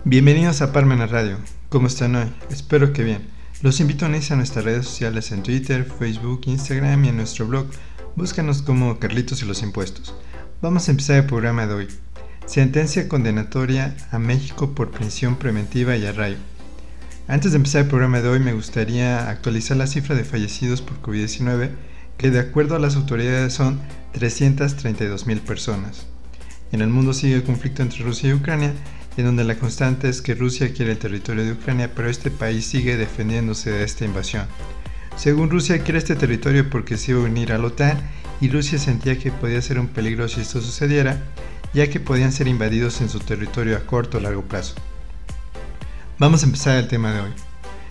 Bienvenidos a Parmenas Radio. ¿Cómo están hoy? Espero que bien. Los invito a unirse a nuestras redes sociales en Twitter, Facebook, Instagram y en nuestro blog. Búscanos como Carlitos y los Impuestos. Vamos a empezar el programa de hoy. Sentencia condenatoria a México por prisión preventiva y arraigo. Antes de empezar el programa de hoy me gustaría actualizar la cifra de fallecidos por COVID-19, que de acuerdo a las autoridades son 332,000 personas. En el mundo sigue el conflicto entre Rusia y Ucrania, en donde la constante es que Rusia quiere el territorio de Ucrania, pero este país sigue defendiéndose de esta invasión. Según Rusia, quiere este territorio porque se iba a unir a la OTAN y Rusia sentía que podía ser un peligro si esto sucediera, ya que podían ser invadidos en su territorio a corto o largo plazo. Vamos a empezar el tema de hoy.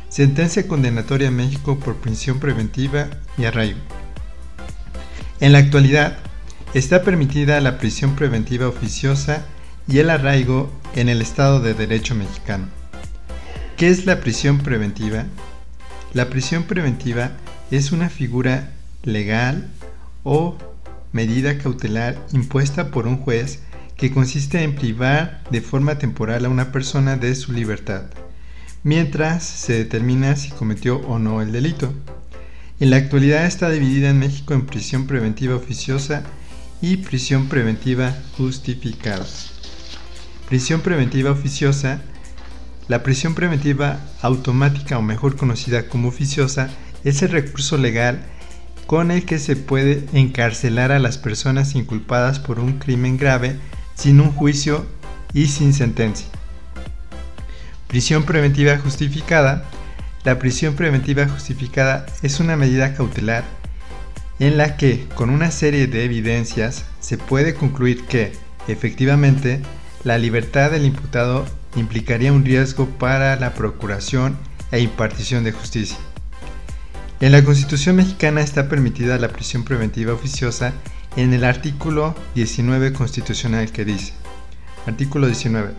Sentencia condenatoria a México por prisión preventiva y arraigo. En la actualidad, está permitida la prisión preventiva oficiosa y el arraigo en el Estado de Derecho mexicano. ¿Qué es la prisión preventiva? La prisión preventiva es una figura legal o medida cautelar impuesta por un juez que consiste en privar de forma temporal a una persona de su libertad, mientras se determina si cometió o no el delito. En la actualidad está dividida en México en prisión preventiva oficiosa y prisión preventiva justificada. Prisión preventiva oficiosa. La prisión preventiva automática, o mejor conocida como oficiosa, es el recurso legal con el que se puede encarcelar a las personas inculpadas por un crimen grave sin un juicio y sin sentencia. Prisión preventiva justificada. La prisión preventiva justificada es una medida cautelar en la que, con una serie de evidencias, se puede concluir que, efectivamente, la libertad del imputado implicaría un riesgo para la procuración e impartición de justicia. En la Constitución mexicana está permitida la prisión preventiva oficiosa en el artículo 19 constitucional, que dice: Artículo 19.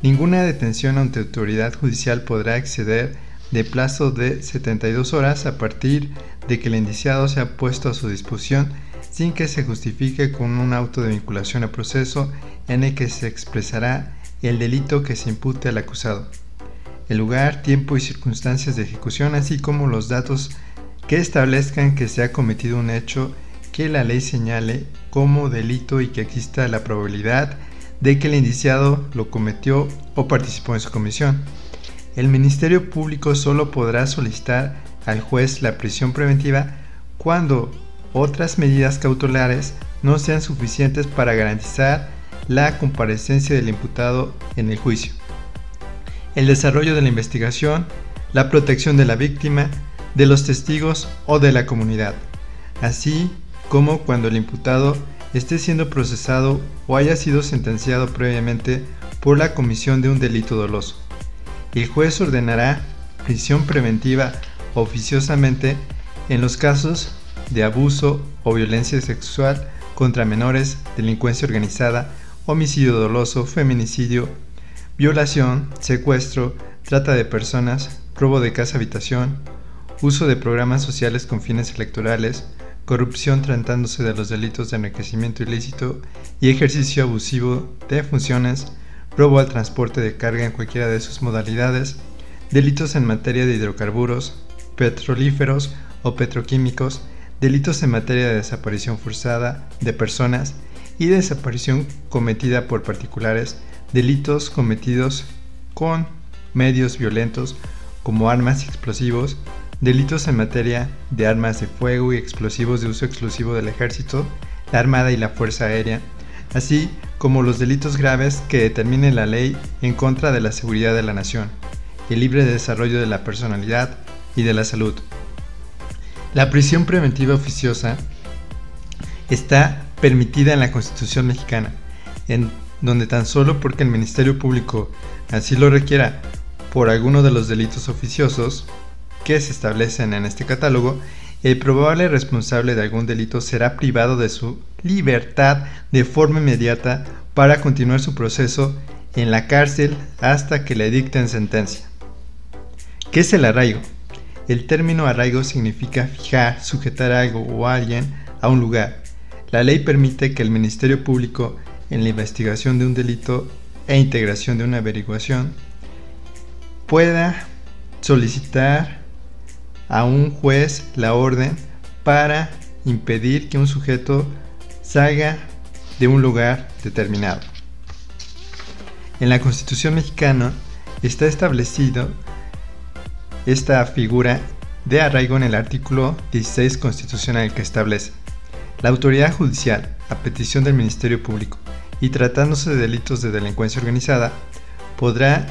Ninguna detención ante autoridad judicial podrá exceder de plazo de 72 horas a partir de que el indiciado sea puesto a su disposición sin que se justifique con un auto de vinculación a proceso en el que se expresará el delito que se impute al acusado, el lugar, tiempo y circunstancias de ejecución, así como los datos que establezcan que se ha cometido un hecho que la ley señale como delito y que exista la probabilidad de que el indiciado lo cometió o participó en su comisión. El Ministerio Público solo podrá solicitar al juez la prisión preventiva cuando otras medidas cautelares no sean suficientes para garantizar la comparecencia del imputado en el juicio, el desarrollo de la investigación, la protección de la víctima, de los testigos o de la comunidad, así como cuando el imputado esté siendo procesado o haya sido sentenciado previamente por la comisión de un delito doloso. El juez ordenará prisión preventiva oficiosamente en los casos de abuso o violencia sexual contra menores, delincuencia organizada, homicidio doloso, feminicidio, violación, secuestro, trata de personas, robo de casa-habitación, uso de programas sociales con fines electorales, corrupción tratándose de los delitos de enriquecimiento ilícito y ejercicio abusivo de funciones, robo al transporte de carga en cualquiera de sus modalidades, delitos en materia de hidrocarburos, petrolíferos o petroquímicos, delitos en materia de desaparición forzada de personas y desaparición cometida por particulares, delitos cometidos con medios violentos como armas y explosivos, delitos en materia de armas de fuego y explosivos de uso exclusivo del Ejército, la Armada y la Fuerza Aérea, así como los delitos graves que determine la ley en contra de la seguridad de la nación, el libre desarrollo de la personalidad y de la salud. La prisión preventiva oficiosa está permitida en la Constitución mexicana, en donde tan solo porque el Ministerio Público así lo requiera por alguno de los delitos oficiosos que se establecen en este catálogo, el probable responsable de algún delito será privado de su libertad de forma inmediata para continuar su proceso en la cárcel hasta que le dicten sentencia. ¿Qué es el arraigo? El término arraigo significa fijar, sujetar algo o a alguien a un lugar. La ley permite que el Ministerio Público, en la investigación de un delito e integración de una averiguación, pueda solicitar a un juez la orden para impedir que un sujeto salga de un lugar determinado. En la Constitución mexicana está establecido esta figura de arraigo en el artículo 16 constitucional, que establece: la autoridad judicial, a petición del Ministerio Público y tratándose de delitos de delincuencia organizada, podrá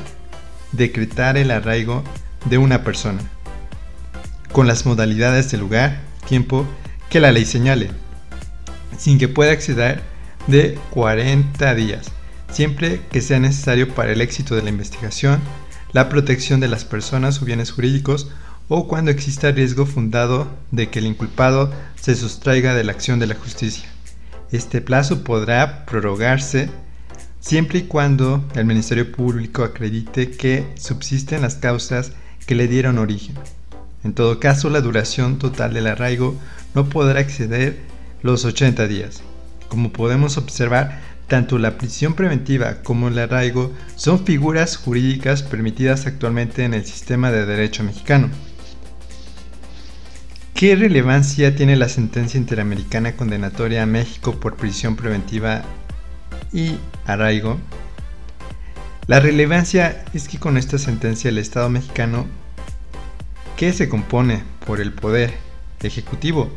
decretar el arraigo de una persona con las modalidades de lugar, tiempo que la ley señale, sin que pueda exceder de 40 días, siempre que sea necesario para el éxito de la investigación, la protección de las personas o bienes jurídicos, o cuando exista riesgo fundado de que el inculpado se sustraiga de la acción de la justicia. Este plazo podrá prorrogarse siempre y cuando el Ministerio Público acredite que subsisten las causas que le dieron origen. En todo caso, la duración total del arraigo no podrá exceder los 80 días. Como podemos observar, tanto la prisión preventiva como el arraigo son figuras jurídicas permitidas actualmente en el sistema de derecho mexicano. ¿Qué relevancia tiene la sentencia interamericana condenatoria a México por prisión preventiva y arraigo? La relevancia es que con esta sentencia el Estado mexicano, que se compone por el Poder Ejecutivo,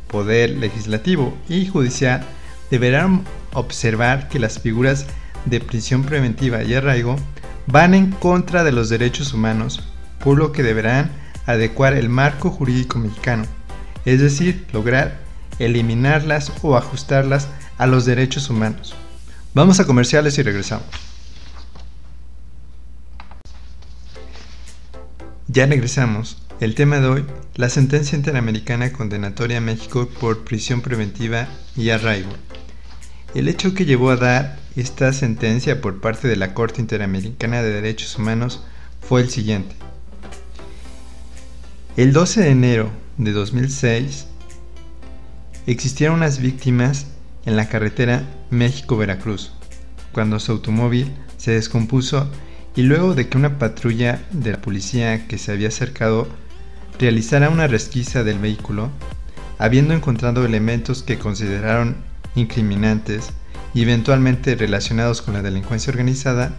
Poder Legislativo y Judicial, deberán observar que las figuras de prisión preventiva y arraigo van en contra de los derechos humanos, por lo que deberán adecuar el marco jurídico mexicano, es decir, lograr eliminarlas o ajustarlas a los derechos humanos. Vamos a comerciales y regresamos. Ya regresamos. El tema de hoy: la sentencia interamericana condenatoria a México por prisión preventiva y arraigo. El hecho que llevó a dar esta sentencia por parte de la Corte Interamericana de Derechos Humanos fue el siguiente. El 12 de enero de 2006 existieron unas víctimas en la carretera México-Veracruz, cuando su automóvil se descompuso y luego de que una patrulla de la policía que se había acercado realizara una resquisa del vehículo, habiendo encontrado elementos que consideraron incriminantes y eventualmente relacionados con la delincuencia organizada,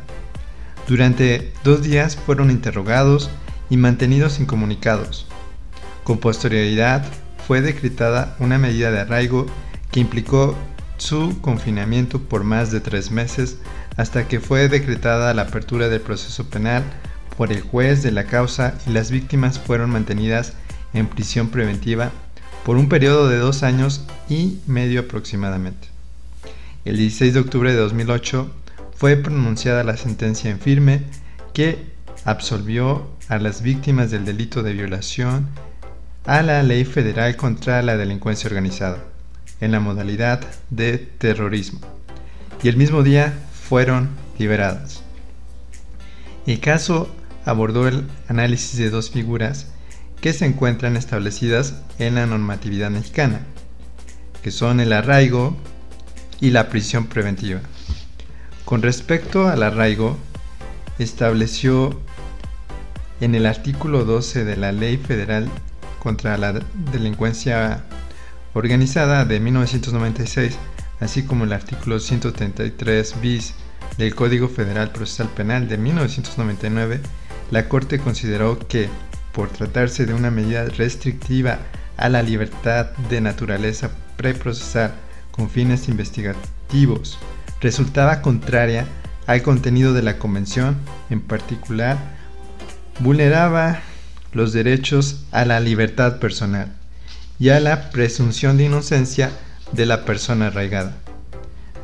durante 2 días fueron interrogados y mantenidos incomunicados. Con posterioridad fue decretada una medida de arraigo que implicó su confinamiento por más de 3 meses, hasta que fue decretada la apertura del proceso penal por el juez de la causa y las víctimas fueron mantenidas en prisión preventiva por un periodo de 2 años y medio aproximadamente. El 16 de octubre de 2008 fue pronunciada la sentencia en firme que absolvió a las víctimas del delito de violación a la Ley Federal contra la Delincuencia Organizada, en la modalidad de terrorismo, y el mismo día fueron liberadas. El caso abordó el análisis de 2 figuras que se encuentran establecidas en la normatividad mexicana, que son el arraigo y la prisión preventiva. Con respecto al arraigo, estableció en el artículo 12 de la Ley Federal contra la Delincuencia Organizada de 1996, así como el artículo 133 bis del Código Federal Procesal Penal de 1999, la Corte consideró que, por tratarse de una medida restrictiva a la libertad de naturaleza preprocesal con fines investigativos, resultaba contraria al contenido de la Convención, en particular, vulneraba los derechos a la libertad personal y a la presunción de inocencia de la persona arraigada.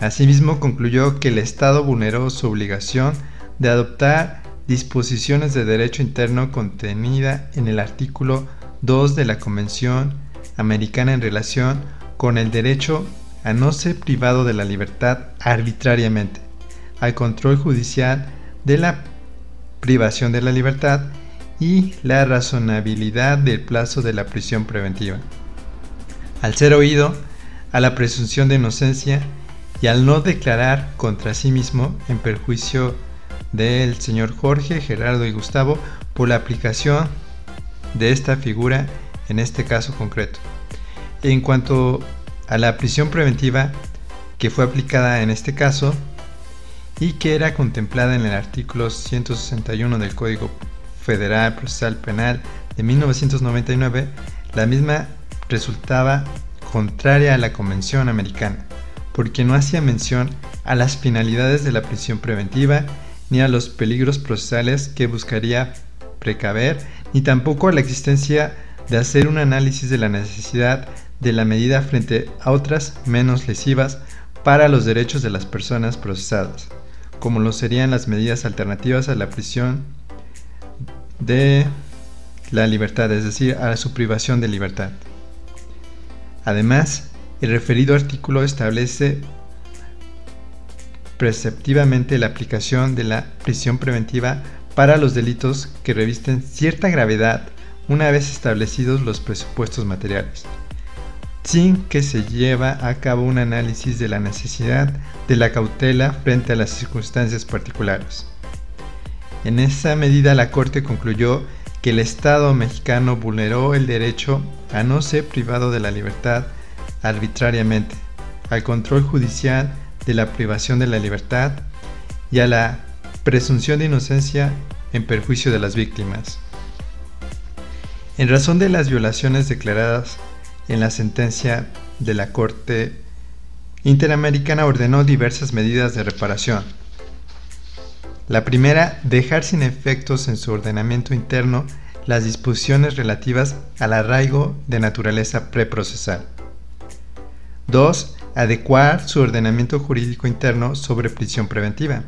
Asimismo, concluyó que el Estado vulneró su obligación de adoptar disposiciones de derecho interno contenida en el artículo 2 de la Convención Americana en relación con el derecho a no ser privado de la libertad arbitrariamente, al control judicial de la privación de la libertad y la razonabilidad del plazo de la prisión preventiva. Al ser oído a la presunción de inocencia y al no declarar contra sí mismo en perjuicio del señor Jorge, Gerardo y Gustavo por la aplicación de esta figura en este caso concreto. En cuanto a la prisión preventiva que fue aplicada en este caso y que era contemplada en el artículo 161 del Código Federal Procesal Penal de 1999, la misma resultaba contraria a la Convención Americana, porque no hacía mención a las finalidades de la prisión preventiva, ni a los peligros procesales que buscaría precaver, ni tampoco a la existencia de hacer un análisis de la necesidad de la medida frente a otras menos lesivas para los derechos de las personas procesadas, como lo serían las medidas alternativas a la prisión de la libertad, es decir, a su privación de libertad. Además, el referido artículo establece preceptivamente la aplicación de la prisión preventiva para los delitos que revisten cierta gravedad una vez establecidos los presupuestos materiales, sin que se lleve a cabo un análisis de la necesidad de la cautela frente a las circunstancias particulares. En esa medida, la Corte concluyó que el Estado mexicano vulneró el derecho a no ser privado de la libertad arbitrariamente, al control judicial de la privación de la libertad y a la presunción de inocencia en perjuicio de las víctimas. En razón de las violaciones declaradas en la sentencia de la Corte Interamericana, ordenó diversas medidas de reparación. La primera, dejar sin efectos en su ordenamiento interno las disposiciones relativas al arraigo de naturaleza preprocesal. 2. Adecuar su ordenamiento jurídico interno sobre prisión preventiva.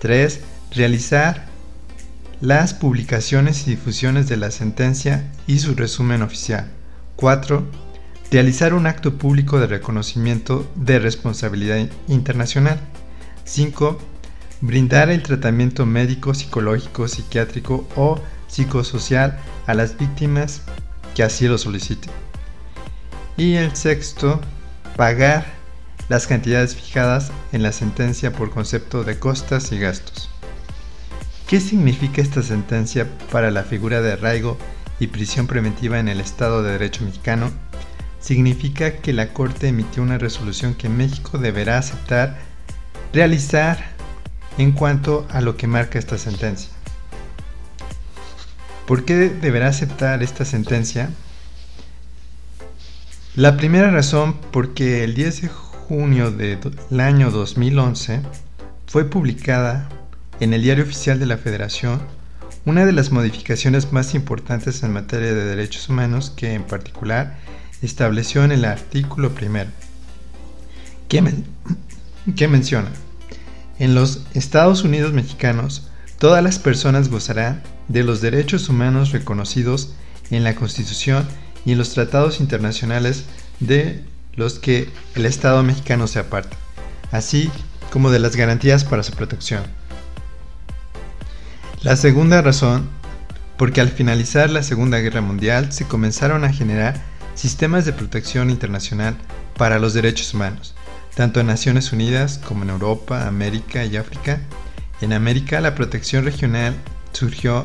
3. Realizar las publicaciones y difusiones de la sentencia y su resumen oficial. 4. Realizar un acto público de reconocimiento de responsabilidad internacional. 5. Brindar el tratamiento médico, psicológico, psiquiátrico o psicosocial a las víctimas que así lo soliciten. Y el sexto, pagar las cantidades fijadas en la sentencia por concepto de costas y gastos. ¿Qué significa esta sentencia para la figura de arraigo y prisión preventiva en el Estado de Derecho mexicano? Significa que la Corte emitió una resolución que México deberá aceptar realizar en cuanto a lo que marca esta sentencia. ¿Por qué deberá aceptar esta sentencia? La primera razón, porque el 10 de junio del año 2011 fue publicada en el Diario Oficial de la Federación una de las modificaciones más importantes en materia de derechos humanos que en particular estableció en el artículo primero, que menciona: en los Estados Unidos mexicanos, todas las personas gozarán de los derechos humanos reconocidos en la Constitución y en los tratados internacionales de los que el Estado mexicano se aparta, así como de las garantías para su protección. La segunda razón, porque al finalizar la Segunda Guerra Mundial se comenzaron a generar sistemas de protección internacional para los derechos humanos, tanto en Naciones Unidas como en Europa, América y África. En América, la protección regional surgió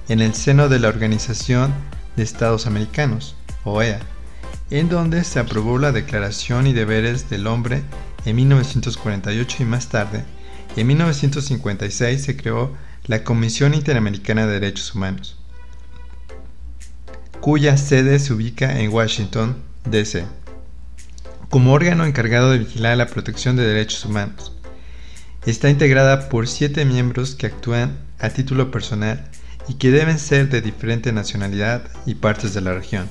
en el seno de la Organización de Estados Americanos, OEA, en donde se aprobó la Declaración y Deberes del Hombre en 1948 y más tarde, en 1956, se creó la Comisión Interamericana de Derechos Humanos, cuya sede se ubica en Washington, D.C., como órgano encargado de vigilar la protección de derechos humanos. Está integrada por 7 miembros que actúan a título personal y que deben ser de diferente nacionalidad y partes de la región.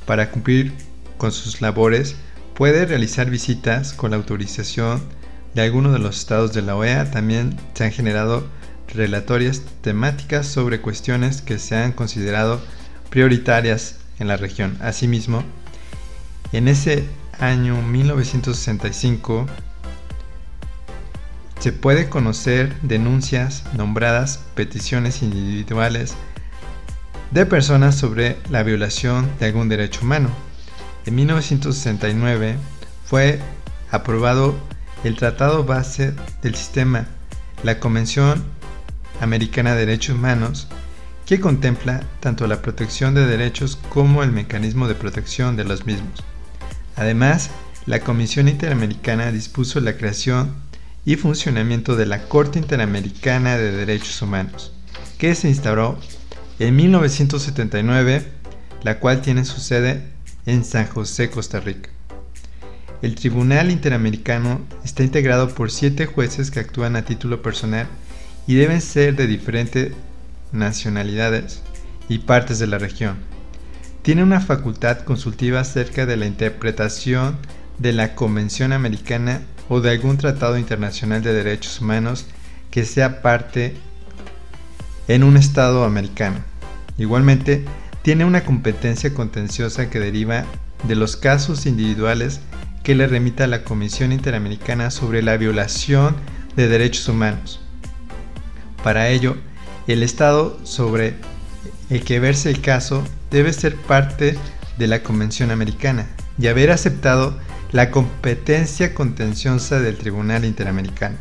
Para cumplir con sus labores, puede realizar visitas con la autorización de alguno de los estados de la OEA. También se han generado relatorias temáticas sobre cuestiones que se han considerado prioritarias en la región. Asimismo, en ese año 1965 se puede conocer denuncias nombradas peticiones individuales de personas sobre la violación de algún derecho humano. En 1969 fue aprobado el Tratado Base del Sistema la Convención Americana de Derechos Humanos, que contempla tanto la protección de derechos como el mecanismo de protección de los mismos. Además, la Comisión Interamericana dispuso la creación y funcionamiento de la Corte Interamericana de Derechos Humanos, que se instauró en 1979, la cual tiene su sede en San José, Costa Rica. El Tribunal Interamericano está integrado por 7 jueces que actúan a título personal y deben ser de diferentes nacionalidades y partes de la región. Tiene una facultad consultiva acerca de la interpretación de la Convención Americana o de algún tratado internacional de derechos humanos que sea parte en un estado americano. Igualmente, tiene una competencia contenciosa que deriva de los casos individuales que le remita a la Comisión Interamericana sobre la violación de derechos humanos. Para ello, el estado sobre el que verse el caso debe ser parte de la Convención Americana y haber aceptado la competencia contenciosa del Tribunal Interamericano.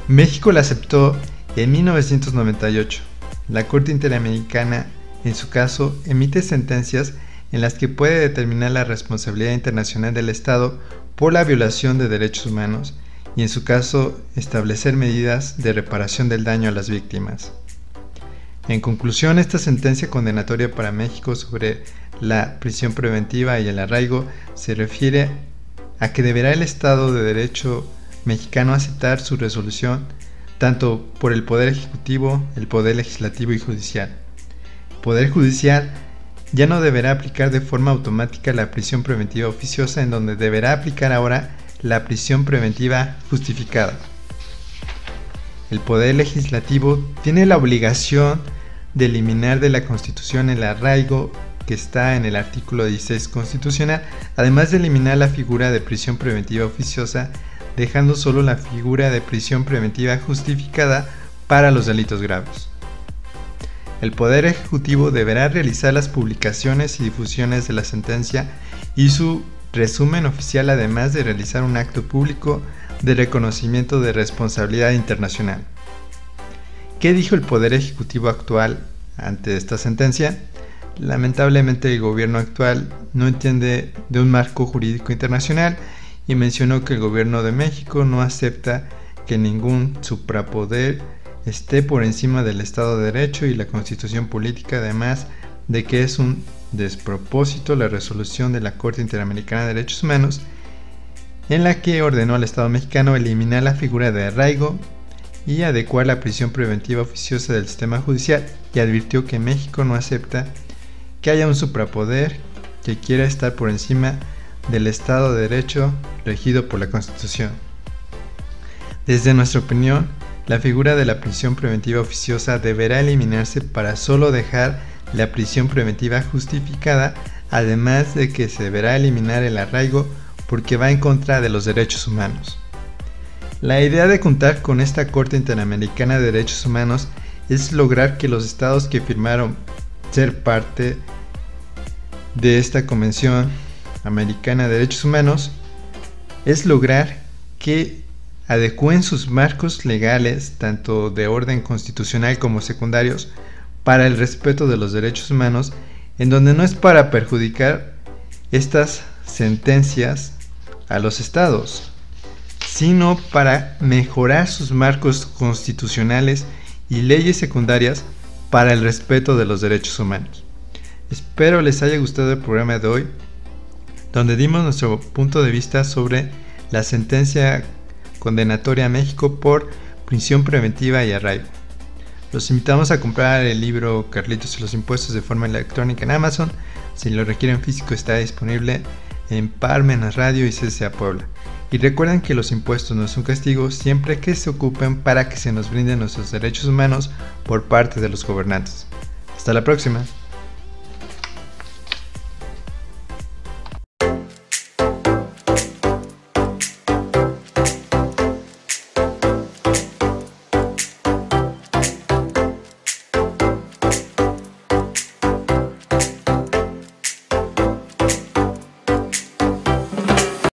México la aceptó en 1998. La Corte Interamericana, en su caso, emite sentencias en las que puede determinar la responsabilidad internacional del Estado por la violación de derechos humanos y, en su caso, establecer medidas de reparación del daño a las víctimas. En conclusión, esta sentencia condenatoria para México sobre la prisión preventiva y el arraigo se refiere a que deberá el Estado de Derecho mexicano aceptar su resolución tanto por el Poder Ejecutivo, el Poder Legislativo y Judicial. El Poder Judicial ya no deberá aplicar de forma automática la prisión preventiva oficiosa, en donde deberá aplicar ahora la prisión preventiva justificada. El Poder Legislativo tiene la obligación de eliminar de la Constitución el arraigo que está en el artículo 16 constitucional, además de eliminar la figura de prisión preventiva oficiosa, dejando solo la figura de prisión preventiva justificada para los delitos graves. El Poder Ejecutivo deberá realizar las publicaciones y difusiones de la sentencia y su resumen oficial, además de realizar un acto público de reconocimiento de responsabilidad internacional. ¿Qué dijo el Poder Ejecutivo actual ante esta sentencia? Lamentablemente el gobierno actual no entiende de un marco jurídico internacional y mencionó que el gobierno de México no acepta que ningún suprapoder esté por encima del Estado de Derecho y la Constitución política, además de que es un despropósito la resolución de la Corte Interamericana de Derechos Humanos en la que ordenó al Estado mexicano eliminar la figura de arraigo y adecuar la prisión preventiva oficiosa del sistema judicial, y advirtió que México no acepta que haya un suprapoder que quiera estar por encima del Estado de Derecho regido por la Constitución. Desde nuestra opinión, la figura de la prisión preventiva oficiosa deberá eliminarse para solo dejar la prisión preventiva justificada, además de que se deberá eliminar el arraigo porque va en contra de los derechos humanos. La idea de contar con esta Corte Interamericana de Derechos Humanos es lograr que los estados que firmaron ser parte de esta Convención Americana de Derechos Humanos es lograr que adecúen sus marcos legales, tanto de orden constitucional como secundarios, para el respeto de los derechos humanos, en donde no es para perjudicar estas sentencias a los estados, sino para mejorar sus marcos constitucionales y leyes secundarias para el respeto de los derechos humanos. Espero les haya gustado el programa de hoy, donde dimos nuestro punto de vista sobre la sentencia condenatoria a México por prisión preventiva y arraigo. Los invitamos a comprar el libro Carlitos y los impuestos de forma electrónica en Amazon. Si lo requieren físico, está disponible en Parmenas Radio y CCA Puebla. Y recuerden que los impuestos no son castigo siempre que se ocupen para que se nos brinden nuestros derechos humanos por parte de los gobernantes. Hasta la próxima.